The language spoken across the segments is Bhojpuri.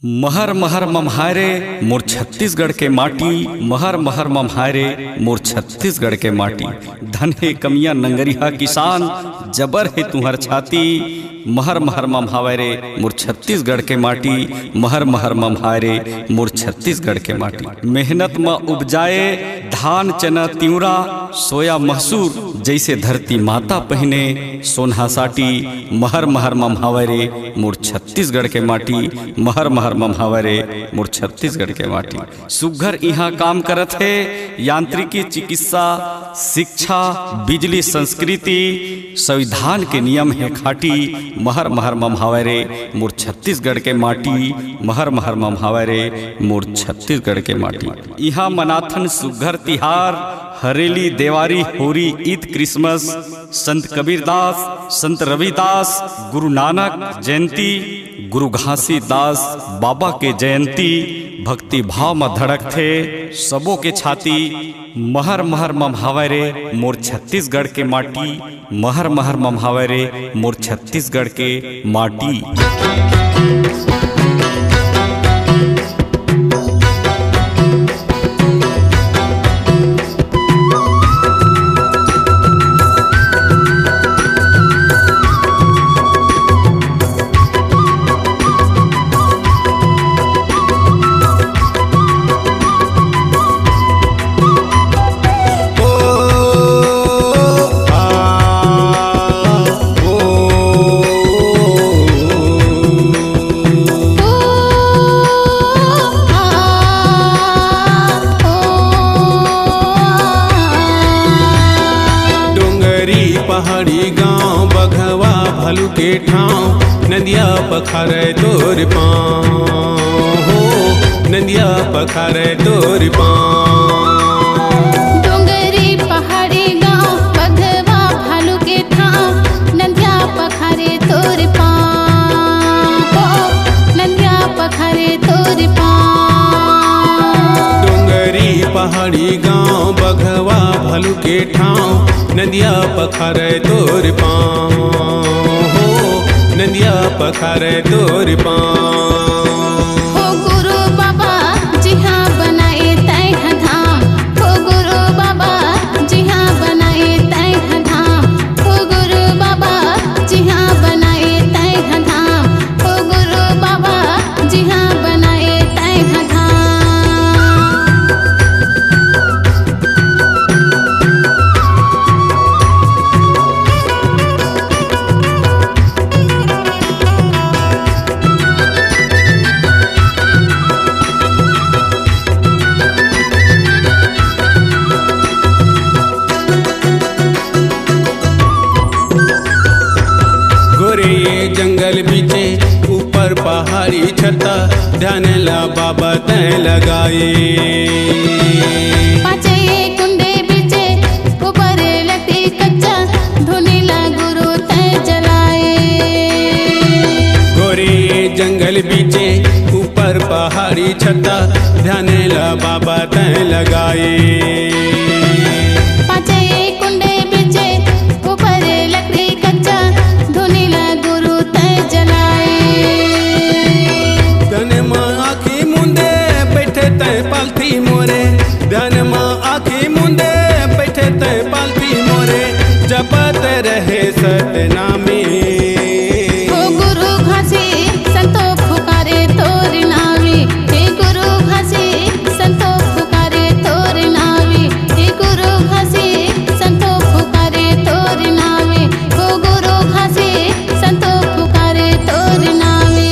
महर महर मम्हारे मोर छत्तीसगढ़ के माटी, महर महर मम्हारे मोर छत्तीसगढ़ के माटी। धन है कमिया नंगरिया किसान, जबर है तुहर छाती। महर महर मम्हारे मोर छत्तीसगढ़ के माटी, महर महर मम्हारे मोर छत्तीसगढ़ के माटी। मेहनत में उपजाए धान चना तिउरा सोया महसूर, जैसे धरती माता पहने सोनहा साटी। महर महर मम्हारे मोर छत्तीसगढ़ के माटी, महर महर मम्हारे मोर छत्तीसगढ़ के माटी। सुघर यहाँ काम करत है यांत्रिकी, चिकित्सा, शिक्षा, बिजली, संस्कृति, संविधान के नियम है खाटी। महर महर मम्हारे मोर छत्तीसगढ़ के माटी, महर महर मम्हारे मोर छत्तीसगढ़ के माटी। यहाँ मनाथन सुघर तिहार, हरेली, देवारी, होरी, ईद, क्रिसमस, संत कबीरदास, संत रविदास, गुरु नानक जयंती, गुरु घासीदास बाबा के जयंती। भक्ति भाव में धड़क थे सबों के छाती। महर महर मम्हारे मोर छत्तीसगढ़ के माटी, महर महर मम्हारे मोर छत्तीसगढ़ के माटी। पहाड़ी गांव बघवा भलू के ठाव, नदिया पखारे तोर पाँव हो, नदिया पखारे तोर पाँव। डोंगरी पहाड़ी गांव बघवा भालू के ठाव, नदिया पखारे तोर पाँव हो, नदिया पखारे तोर पाँव। डोंगरी पहाड़ी गांव बघवा भलू के ठाव, नदिया पखारे तोर पाँव हो, नदिया पखारे तोर पाँव। हो गुरु बाबा जिहाँ बनाए तैह धाम, हो गुरु बाबा जिहाँ बनाए तैह धाम, हो गुरु बाबा जिहाँ बनाए तैह धाम, हो गुरु बाबा जिहाँ बनाए तैह धाम। जंगल बीचे ऊपर पहाड़ी छता, ध्यान ला बाबा तय लगाए। पाचे कुंडे बीचे ऊपर लकड़ी कच्चा, धुनीला गुरु तय जलाए। गोरे जंगल बीचे ऊपर पहाड़ी छता, ध्यान ला बाबा तय लगाए। पालती मोरे ध्यान माँ आखी मुंदे बैठे तय पालती मोरे, जपत रहे सतनामी। हो गुरु घासी संतो पुकारे तोर नावी, हे गुरु घासी संतो पुकारे तोर नावी, हे गुरु घासी संतो पुकारे तोर नावी, हो गुरु घासी संतो पुकारे तोर नावी।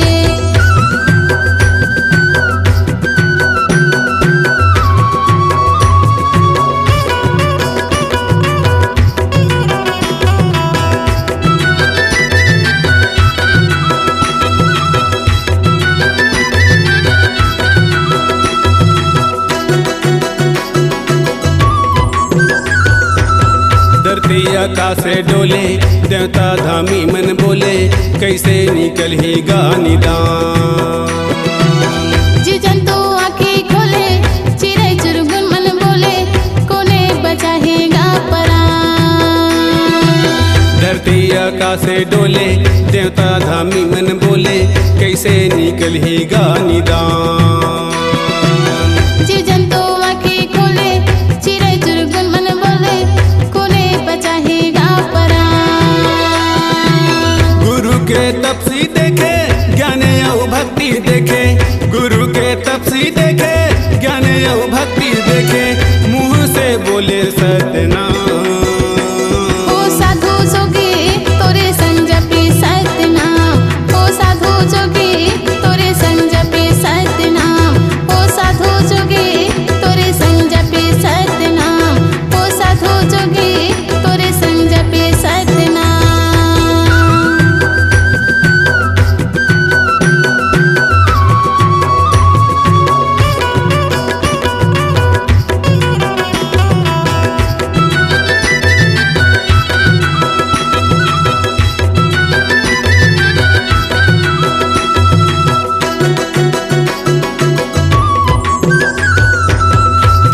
आकाशे डोले देवता धामी मन बोले, कैसे निकल ही गा निदान। जी जंतु आँखें खोले, चिड़ै चुरगुन मन बोले, कोने बचाहेगा परान। धरती आकाशे डोले देवता धामी मन बोले, कैसे कैसे निकलेगा निदान। जीव जंतु आँखें खोले, चिड़ै चुरगुन मन बोले, कोने बचाएगा परान। गुरु के तपसी देखे ज्ञान और भक्ति देखे, गुरु के तपसी देखे ज्ञान और भक्ति देखे, मुँह से बोले सत्यनाम। ओ साधु जोगी तोरे संग जपे सतनाम, ओ साधु जोगी तोरे संग जपे सतनाम, ओ साधु जोगी तोरे संग जपे सतनाम, ओ साधु जोगी तोरे संग जपे सतनाम।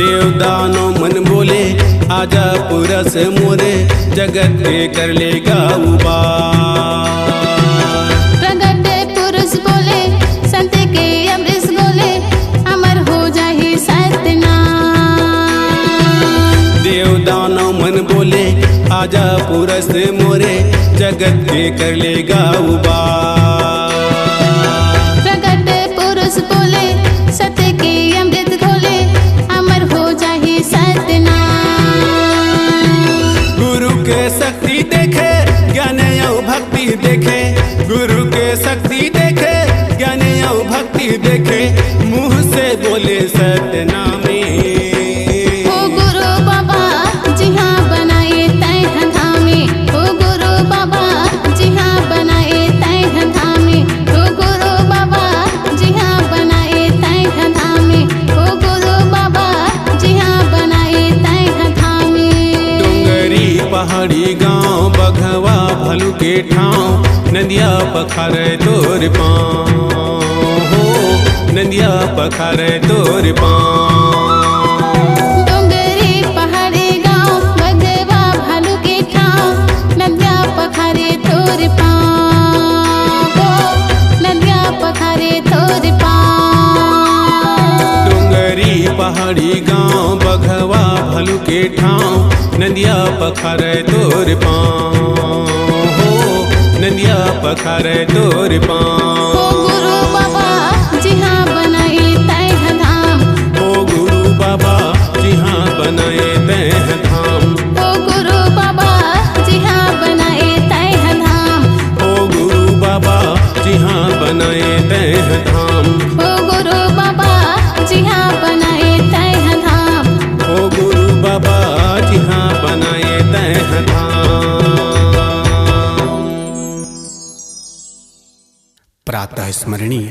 देवदानो मन बोले आजा पुरस मोरे, जगत के कर लेगा उबार। प्रगट पुरुष बोले संत के अमृत बोले, अमर हो जाए सतनाम। देवदानो मन बोले आजा पुरस मोरे, जगत के कर लेगा उबार। प्रगट पुरुष बोले सत्य के अमृत घोले, अमर हो जाए सतनाम। गुरु के शक्ति देखे ज्ञान और भक्ति देखे, गुरु के शक्ति देखे ज्ञान और भक्ति देखे, मुँह से बोले सतनामी। ओ गुरु बाबा जी हाँ बनाए तय धामे, ओ गुरु बाबा जी हाँ बनाए तय धामे, ओ गुरु बाबा जी हाँ बनाए तय धामे, ओ गुरु बाबा जी हाँ बनाए तय धामे। डोंगरी पहाड़ी गांव बघवा भलू के ठाव, नदिया पखारे तोर पाँव हो, नदिया पखारे तोर पाँव। डोंगरी पहाड़ी गाँव बघवा भालू के ठाव, नदिया पखारे तोर पाँव, नदिया पखारे तोर पाँव। डोंगरी पहाड़ी गांव बघवा भलू के ठाव, नदिया पखारे तोर पाँव हो, नदिया पखारे तोर ओ पाँव। गुरु बाबा जी हाँ बनाए तय धाम, ओ गुरु बाबा जी हाँ बनाए तह धाम, ओ गुरु बाबा जी हाँ बनाए तय धाम, ओ गुरु बाबा जी हाँ बनाए तह धाम, ओ गुरु बाबा जी हाँ बनाए तय धाम। ओ गुरु बाबा जी हाँ बनाए तह धाम। प्रातः स्मरणीय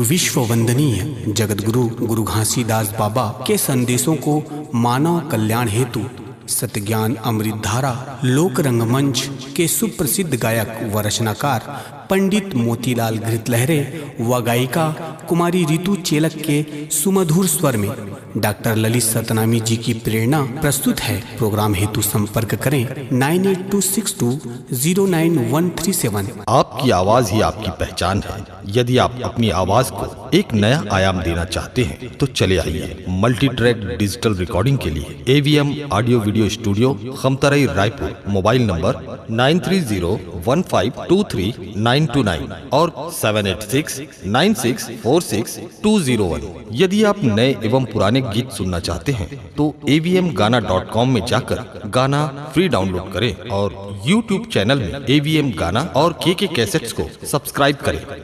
विश्व वंदनीय जगतगुरु गुरु घासीदास बाबा के संदेशों को मानव कल्याण हेतु सतज्ञान अमृत धारा लोक रंगमंच के सुप्रसिद्ध गायक व रचनाकार पंडित मोतीलाल घृतलहरे व गायिका कुमारी रितु चेलक के सुमधुर स्वर में डॉक्टर ललित सतनामी जी की प्रेरणा प्रस्तुत है। प्रोग्राम हेतु संपर्क करें 9826209137। आपकी आवाज ही आपकी पहचान है। यदि आप अपनी आवाज को एक नया आयाम देना चाहते हैं तो चले आइए मल्टी ट्रैक डिजिटल रिकॉर्डिंग के लिए AVM audio video studio Khamtarai Raipur. Mobile number 9301523929 और 7869646201। यदि आप नए एवं पुराने गीत सुनना चाहते हैं तो avmgana.com में जाकर गाना फ्री डाउनलोड करें और YouTube चैनल में AVM गाना और KK कैसेट्स को सब्सक्राइब करें।